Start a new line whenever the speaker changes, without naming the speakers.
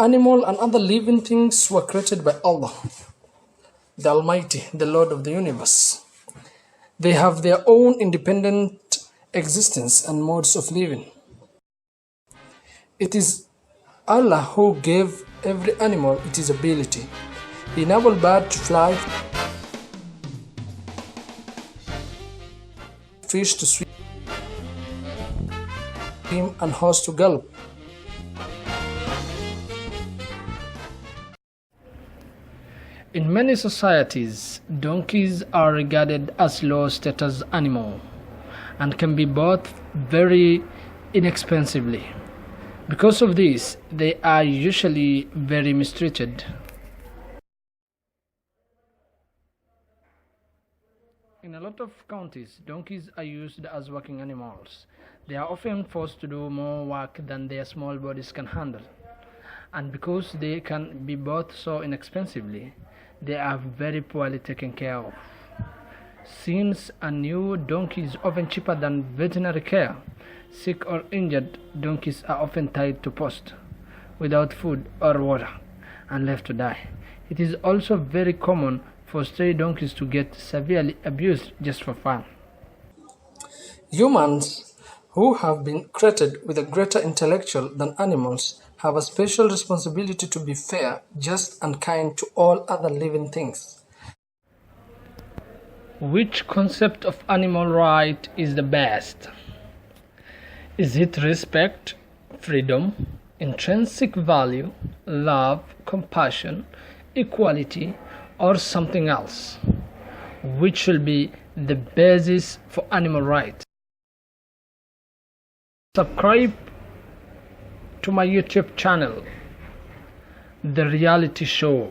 Animal and other living things were created by Allah, the Almighty, the Lord of the universe. They have their own independent existence and modes of living. It is Allah who gave every animal its ability. He enabled bird to fly, fish to swim, and horse to gallop. In many societies, donkeys are regarded as low-status animal and can be bought very inexpensively. Because of this, they are usually very mistreated. In a lot of counties, donkeys are used as working animals. They are often forced to do more work than their small bodies can handle. And because they can be bought so inexpensively, they are very poorly taken care of. Since a new donkey is often cheaper than veterinary care, sick or injured donkeys are often tied to posts without food or water and left to die. It is also very common for stray donkeys to get severely abused just for fun. Humans, who have been created with a greater intellectual than animals, have a special responsibility to be fair, just, and kind to all other living things. Which concept of animal right is the best? Is it respect, freedom, intrinsic value, love, compassion, equality, or something else? Which will be the basis for animal rights? Subscribe to my YouTube channel, The Reality Show.